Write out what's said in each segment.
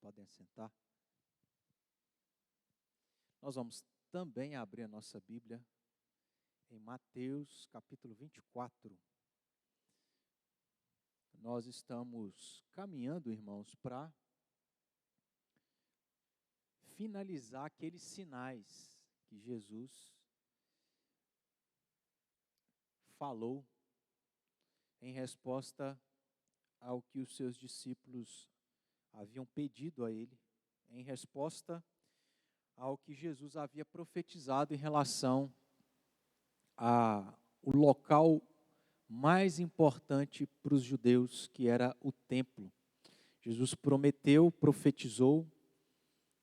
Podem sentar. Nós vamos também abrir a nossa Bíblia em Mateus capítulo 24. Nós estamos caminhando, irmãos, para finalizar aqueles sinais que Jesus falou em resposta ao que os seus discípulos haviam pedido a ele, em resposta ao que Jesus havia profetizado em relação ao local mais importante para os judeus, que era o templo. Jesus prometeu, profetizou,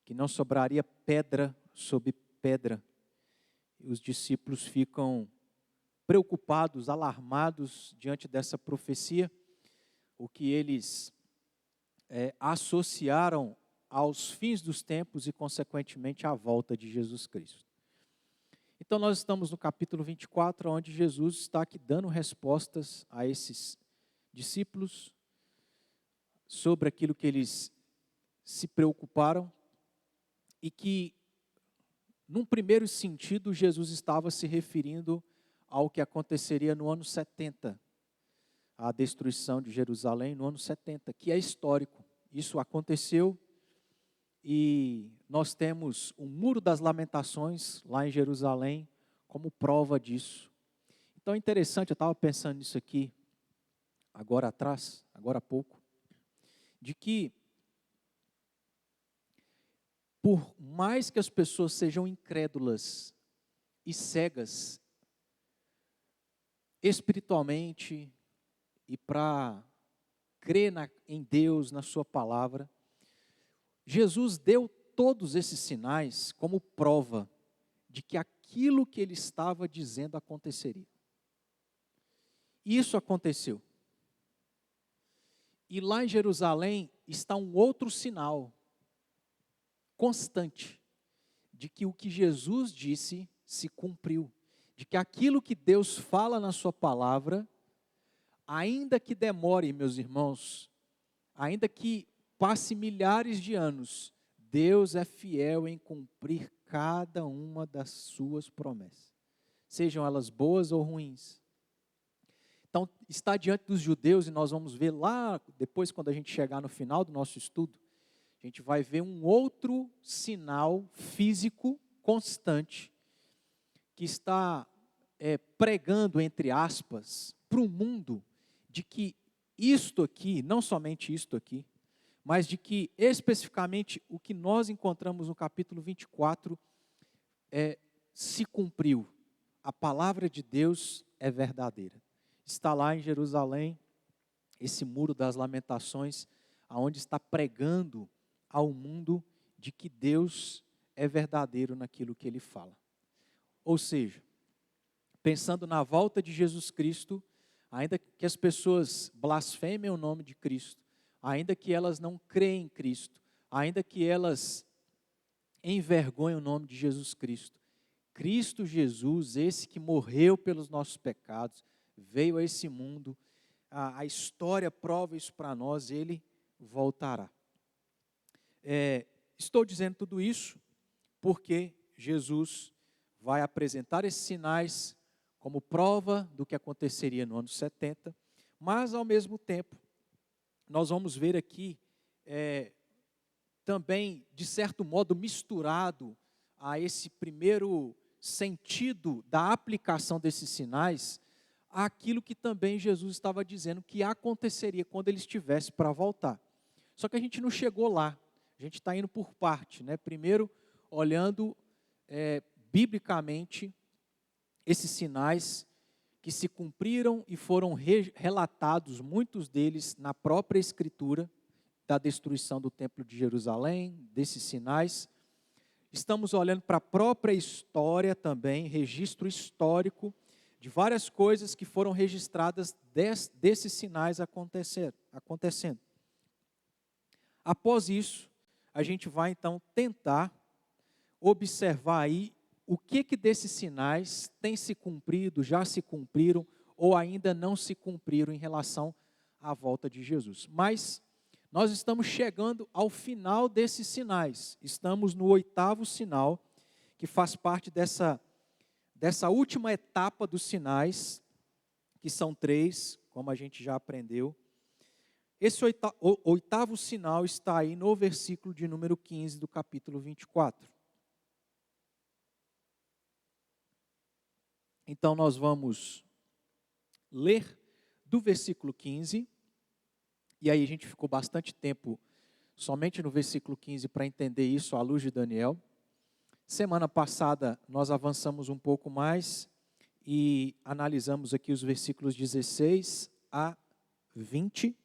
que não sobraria pedra sobre pedra. E os discípulos ficam preocupados, alarmados diante dessa profecia, o que eles associaram aos fins dos tempos e, consequentemente, à volta de Jesus Cristo. Então, nós estamos no capítulo 24, onde Jesus está aqui dando respostas a esses discípulos sobre aquilo que eles se preocuparam e que, num primeiro sentido, Jesus estava se referindo ao que aconteceria no ano 70, a destruição de Jerusalém no ano 70, que é histórico. Isso aconteceu e nós temos o Muro das Lamentações lá em Jerusalém como prova disso. Então é interessante, eu estava pensando nisso aqui agora há pouco, de que por mais que as pessoas sejam incrédulas e cegas espiritualmente e para crer em Deus, na sua palavra, Jesus deu todos esses sinais como prova de que aquilo que ele estava dizendo aconteceria. Isso aconteceu. E lá em Jerusalém está um outro sinal constante de que o que Jesus disse se cumpriu, de que aquilo que Deus fala na sua palavra, ainda que demore, meus irmãos, ainda que passe milhares de anos, Deus é fiel em cumprir cada uma das suas promessas, sejam elas boas ou ruins. Então, está diante dos judeus, e nós vamos ver lá, depois quando a gente chegar no final do nosso estudo, a gente vai ver um outro sinal físico constante, que está pregando, entre aspas, para o mundo, de que isto aqui, não somente isto aqui, mas de que especificamente o que nós encontramos no capítulo 24 se cumpriu. A palavra de Deus é verdadeira. Está lá em Jerusalém, esse Muro das Lamentações, aonde está pregando ao mundo de que Deus é verdadeiro naquilo que ele fala. Ou seja, pensando na volta de Jesus Cristo, ainda que as pessoas blasfemem o nome de Cristo, ainda que elas não creem em Cristo, ainda que elas envergonhem o nome de Jesus Cristo, Cristo Jesus, esse que morreu pelos nossos pecados, veio a esse mundo, a história prova isso para nós, ele voltará. Estou dizendo tudo isso porque Jesus vai apresentar esses sinais como prova do que aconteceria no ano 70, mas ao mesmo tempo, nós vamos ver aqui também, de certo modo, misturado a esse primeiro sentido da aplicação desses sinais, aquilo que também Jesus estava dizendo que aconteceria quando ele estivesse para voltar. Só que a gente não chegou lá, a gente está indo por parte, né? Primeiro, olhando biblicamente esses sinais que se cumpriram e foram relatados, muitos deles na própria Escritura, da destruição do Templo de Jerusalém, desses sinais. Estamos olhando para a própria história também, registro histórico de várias coisas que foram registradas desses sinais acontecendo. Após isso, a gente vai então tentar observar aí o que desses sinais tem se cumprido, já se cumpriram ou ainda não se cumpriram em relação à volta de Jesus. Mas Nós estamos chegando ao final desses sinais. Estamos no 8º sinal, que faz parte dessa última etapa dos sinais, que são 3, como a gente já aprendeu. Esse 8º sinal está aí no versículo de número 15 do capítulo 24. Então, nós vamos ler do versículo 15, e aí a gente ficou bastante tempo somente no versículo 15 para entender isso à luz de Daniel. Semana passada nós avançamos um pouco mais e analisamos aqui os versículos 16 a 20.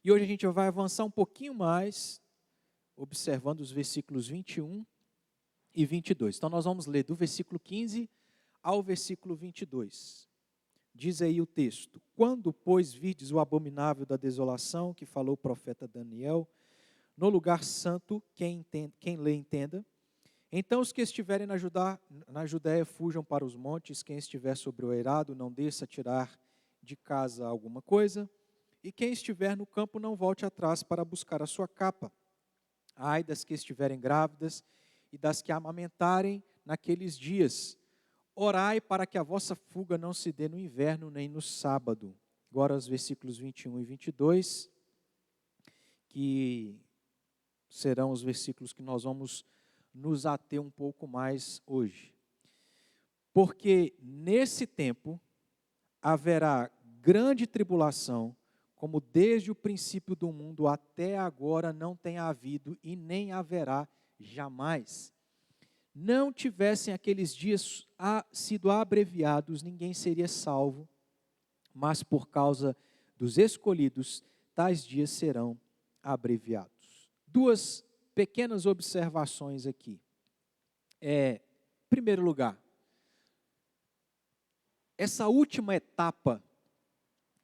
E hoje a gente vai avançar um pouquinho mais, observando os versículos 21 e 22. Então nós vamos ler do versículo 15 ao versículo 22. Diz aí o texto: quando, pois, virdes o abominável da desolação, que falou o profeta Daniel, no lugar santo, quem lê entenda, então os que estiverem na Judéia fujam para os montes, quem estiver sobre o eirado não desça a tirar de casa alguma coisa, e quem estiver no campo não volte atrás para buscar a sua capa. Ai das que estiverem grávidas e das que amamentarem naqueles dias. Orai para que a vossa fuga não se dê no inverno nem no sábado. Agora os versículos 21 e 22, que serão os versículos que nós vamos nos ater um pouco mais hoje. Porque nesse tempo haverá grande tribulação, como desde o princípio do mundo até agora não tem havido e nem haverá jamais. Não tivessem aqueles dias sido abreviados, ninguém seria salvo, mas por causa dos escolhidos, tais dias serão abreviados. 2 pequenas observações aqui. Em primeiro lugar, essa última etapa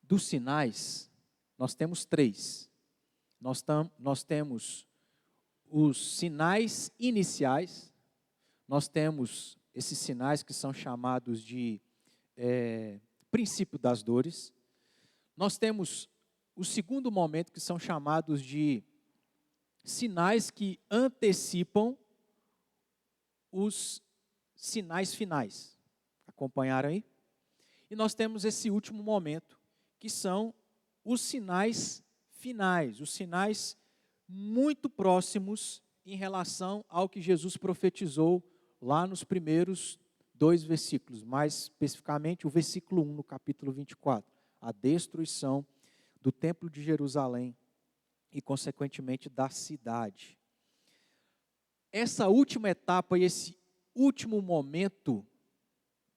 dos sinais, nós temos 3. Nós temos os sinais iniciais, nós temos esses sinais que são chamados de princípio das dores. Nós temos o segundo momento, que são chamados de sinais que antecipam os sinais finais. Acompanharam aí? E nós temos esse último momento, que são os sinais finais, os sinais muito próximos em relação ao que Jesus profetizou lá nos primeiros 2 versículos, mais especificamente o versículo 1 no capítulo 24, a destruição do templo de Jerusalém e, consequentemente, da cidade. Essa última etapa e esse último momento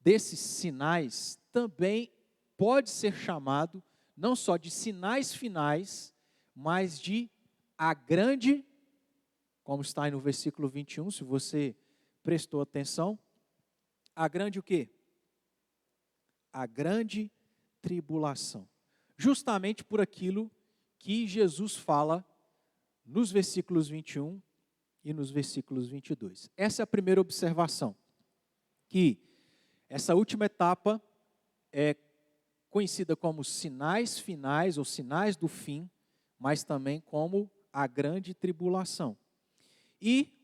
desses sinais também pode ser chamado não só de sinais finais, mas de a grande, como está aí no versículo 21, se você prestou atenção, a grande o quê? A grande tribulação. Justamente por aquilo que Jesus fala nos versículos 21 e nos versículos 22. Essa é a primeira observação, que essa última etapa é conhecida como sinais finais ou sinais do fim, mas também como a grande tribulação. E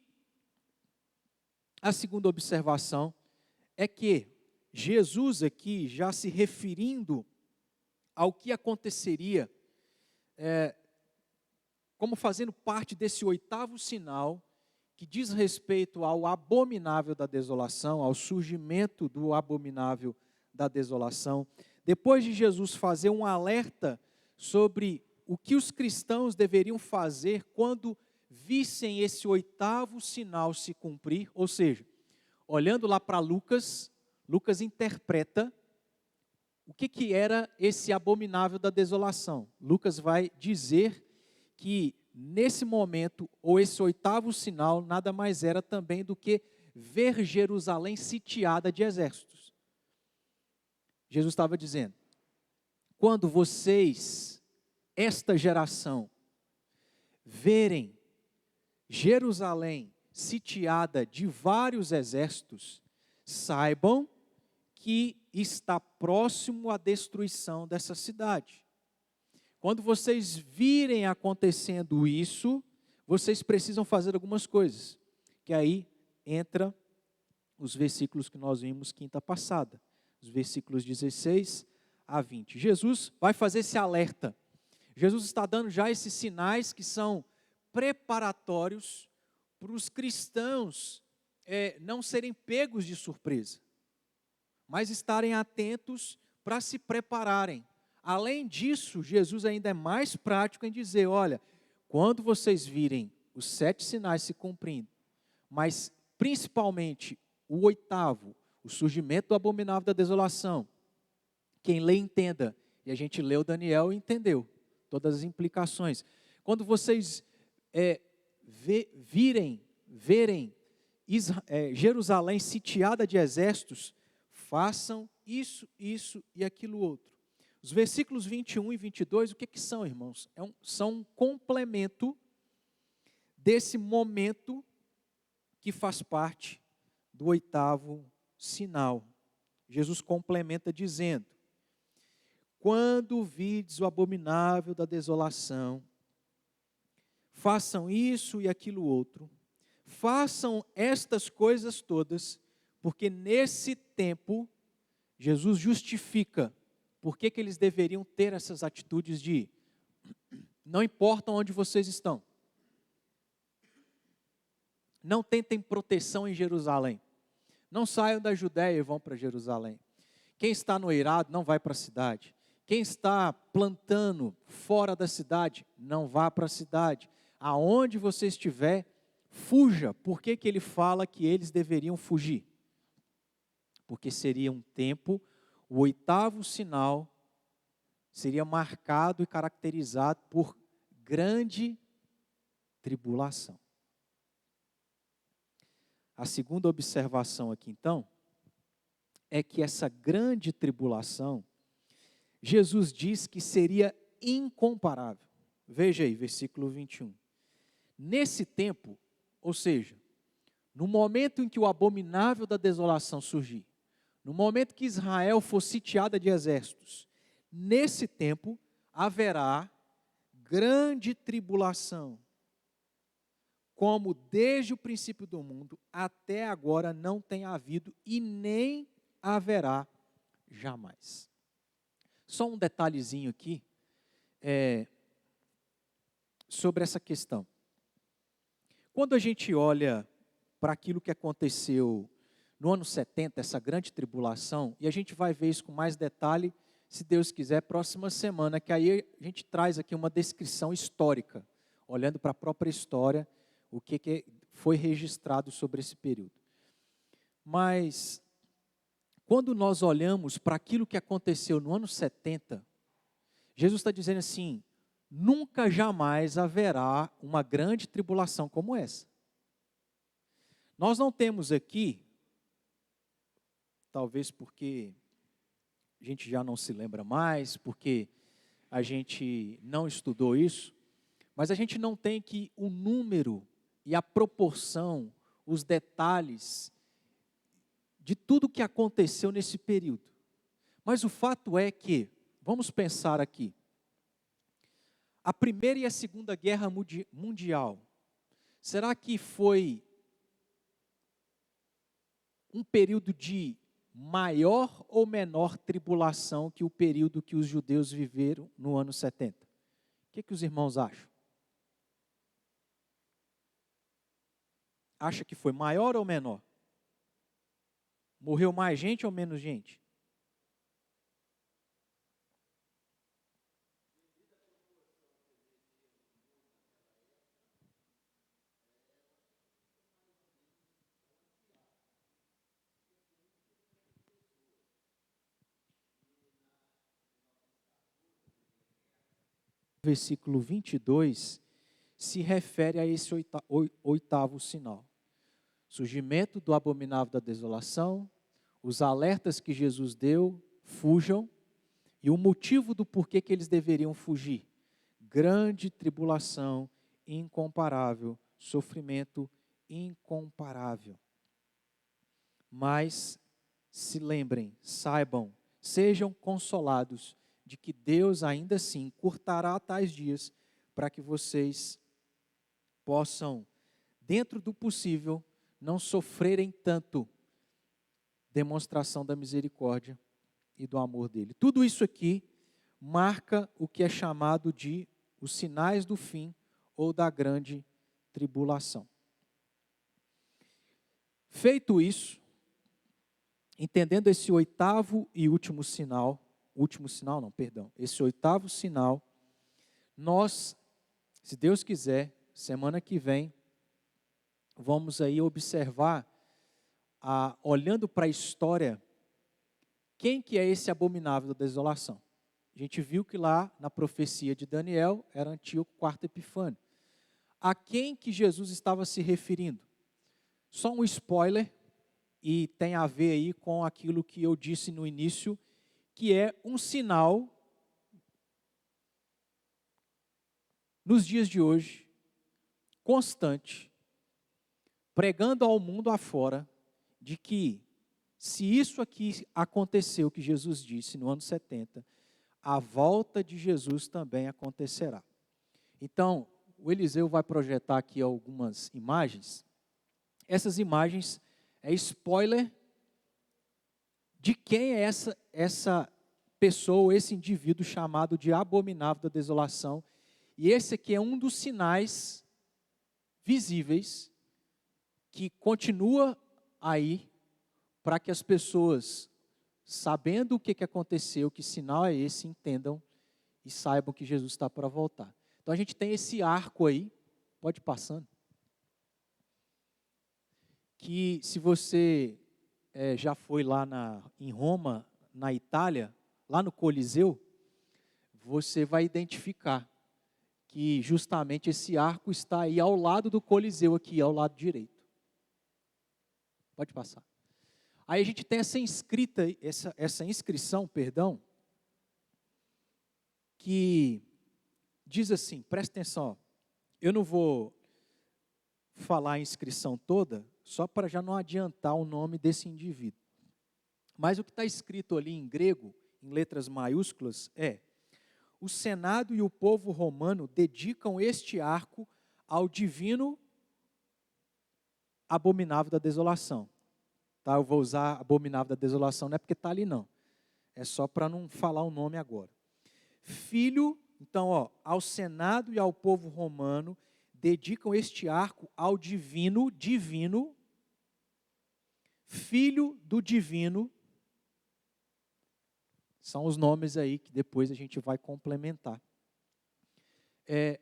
a segunda observação é que Jesus aqui, já se referindo ao que aconteceria, como fazendo parte desse 8º sinal, que diz respeito ao abominável da desolação, ao surgimento do abominável da desolação. Depois de Jesus fazer um alerta sobre o que os cristãos deveriam fazer quando vissem esse 8º sinal se cumprir, ou seja, olhando lá para Lucas, Lucas interpreta o que era esse abominável da desolação. Lucas vai dizer que nesse momento, ou esse 8º sinal, nada mais era também do que ver Jerusalém sitiada de exércitos. Jesus estava dizendo, quando vocês, esta geração, verem Jerusalém sitiada de vários exércitos, saibam que está próximo à destruição dessa cidade. quando vocês virem acontecendo isso, vocês precisam fazer algumas coisas. Que aí entra os versículos que nós vimos quinta passada, os versículos 16 a 20. Jesus vai fazer esse alerta. Jesus está dando já esses sinais que são preparatórios para os cristãos não serem pegos de surpresa, mas estarem atentos para se prepararem. Além disso, Jesus ainda é mais prático em dizer, olha, quando vocês virem os 7 sinais se cumprindo, mas principalmente o 8º, o surgimento do abominável da desolação, quem lê entenda, e a gente leu Daniel e entendeu todas as implicações. Quando vocês verem Jerusalém sitiada de exércitos, façam isso, isso e aquilo outro. Os versículos 21 e 22, o que são, irmãos? São um complemento desse momento que faz parte do 8º sinal. Jesus complementa dizendo, quando vides o abominável da desolação, façam isso e aquilo outro, façam estas coisas todas, porque nesse tempo, Jesus justifica por que eles deveriam ter essas atitudes de, não importa onde vocês estão, não tentem proteção em Jerusalém, não saiam da Judéia e vão para Jerusalém. Quem está no eirado não vai para a cidade. Quem está plantando fora da cidade, não vá para a cidade. Aonde você estiver, fuja. Por que ele fala que eles deveriam fugir? Porque seria um tempo, o 8º sinal seria marcado e caracterizado por grande tribulação. A segunda observação aqui, então, é que essa grande tribulação, Jesus diz que seria incomparável. Veja aí, versículo 21. Nesse tempo, ou seja, no momento em que o abominável da desolação surgir, no momento que Israel for sitiada de exércitos, nesse tempo haverá grande tribulação, como desde o princípio do mundo até agora não tem havido e nem haverá jamais. Só um detalhezinho aqui sobre essa questão. Quando a gente olha para aquilo que aconteceu no ano 70, essa grande tribulação, e a gente vai ver isso com mais detalhe, se Deus quiser, próxima semana, que aí a gente traz aqui uma descrição histórica, olhando para a própria história, o que foi registrado sobre esse período. Mas, quando nós olhamos para aquilo que aconteceu no ano 70, Jesus está dizendo assim, nunca jamais haverá uma grande tribulação como essa. Nós não temos aqui, talvez porque a gente já não se lembra mais, porque a gente não estudou isso, mas a gente não tem aqui o número e a proporção, os detalhes de tudo que aconteceu nesse período. Mas o fato é que, vamos pensar aqui, a Primeira e a Segunda Guerra Mundial, será que foi um período de maior ou menor tribulação que o período que os judeus viveram no ano 70? O que os irmãos acham? Acha que foi maior ou menor? Morreu mais gente ou menos gente? Versículo 22 se refere a esse 8º sinal. Surgimento do abominável da desolação, os alertas que Jesus deu, fujam, e o motivo do porquê que eles deveriam fugir. Grande tribulação incomparável, sofrimento incomparável. Mas se lembrem, saibam, sejam consolados, de que Deus ainda assim encurtará tais dias para que vocês possam, dentro do possível, não sofrerem tanto demonstração da misericórdia e do amor dele. Tudo isso aqui marca o que é chamado de os sinais do fim ou da grande tribulação. Feito isso, entendendo esse oitavo e último sinal, esse oitavo sinal, nós, se Deus quiser, semana que vem, vamos aí observar, olhando para a história, quem que é esse abominável da desolação? A gente viu que lá na profecia de Daniel era Antíoco IV Epifânio. A quem que Jesus estava se referindo? Só um spoiler, e tem a ver aí com aquilo que eu disse no início, que é um sinal, nos dias de hoje, constante, pregando ao mundo afora, de que se isso aqui aconteceu, que Jesus disse no ano 70, a volta de Jesus também acontecerá. Então, o Eliseu vai projetar aqui algumas imagens. Essas imagens é spoiler de quem é essa pessoa, esse indivíduo chamado de abominável da desolação. E esse aqui é um dos sinais visíveis que continua aí para que as pessoas, sabendo o que aconteceu, que sinal é esse, entendam e saibam que Jesus está para voltar. Então a gente tem esse arco aí, pode ir passando, que se você já foi lá em Roma, na Itália, lá no Coliseu, você vai identificar que justamente esse arco está aí ao lado do Coliseu, aqui ao lado direito. Pode passar. Aí a gente tem essa inscrição, que diz assim, presta atenção, ó, eu não vou falar a inscrição toda, só para já não adiantar o nome desse indivíduo. Mas o que está escrito ali em grego, em letras maiúsculas, é: o Senado e o povo romano dedicam este arco ao divino abominável da desolação. Tá, eu vou usar abominável da desolação, não é porque está ali não. É só para não falar o nome agora. Filho, então, ao Senado e ao povo romano, dedicam este arco ao divino, filho do divino. São os nomes aí que depois a gente vai complementar.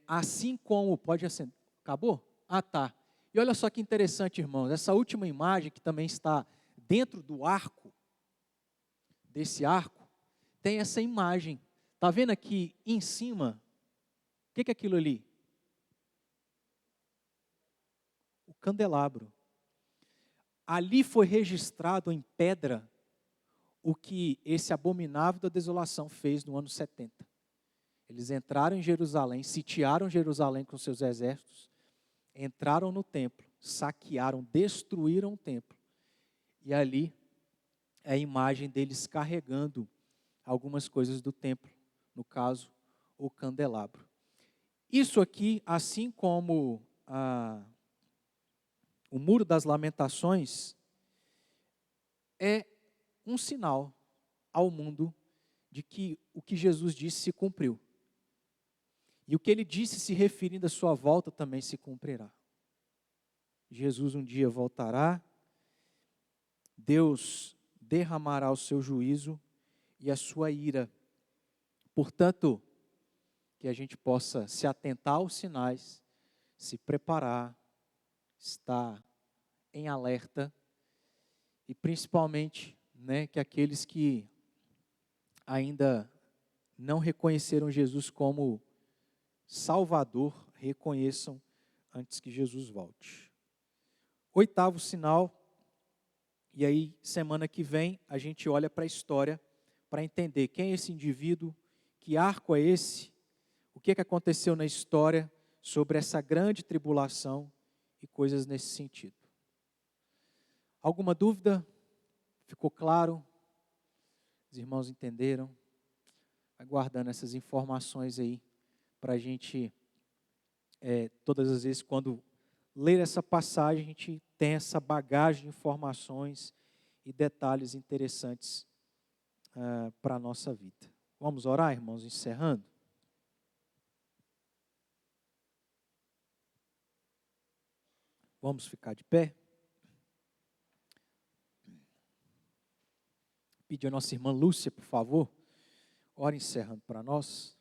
Assim como, pode acender, acabou? Ah, tá. E olha só que interessante, irmãos, essa última imagem que também está dentro do arco, desse arco, tem essa imagem. Está vendo aqui em cima? O que é aquilo ali? O candelabro. Ali foi registrado em pedra o que esse abominável da desolação fez no ano 70. Eles entraram em Jerusalém, sitiaram Jerusalém com seus exércitos, entraram no templo, saquearam, destruíram o templo. E ali é a imagem deles carregando algumas coisas do templo, no caso, o candelabro. Isso aqui, assim como o Muro das Lamentações, é um sinal ao mundo de que o que Jesus disse se cumpriu. E o que ele disse se referindo à sua volta também se cumprirá. Jesus um dia voltará, Deus derramará o seu juízo e a sua ira. Portanto, que a gente possa se atentar aos sinais, se preparar, estar em alerta e principalmente, que aqueles que ainda não reconheceram Jesus como Salvador, reconheçam antes que Jesus volte. Oitavo sinal, e aí semana que vem a gente olha para a história para entender quem é esse indivíduo, que arco é esse, o que aconteceu na história sobre essa grande tribulação e coisas nesse sentido. Alguma dúvida? Ficou claro? Os irmãos entenderam? vai guardando essas informações aí para a gente, todas as vezes, quando ler essa passagem, a gente tem essa bagagem de informações e detalhes interessantes para a nossa vida. Vamos orar, irmãos, encerrando? Vamos ficar de pé? Pedir a nossa irmã Lúcia, por favor, ora encerrando para nós.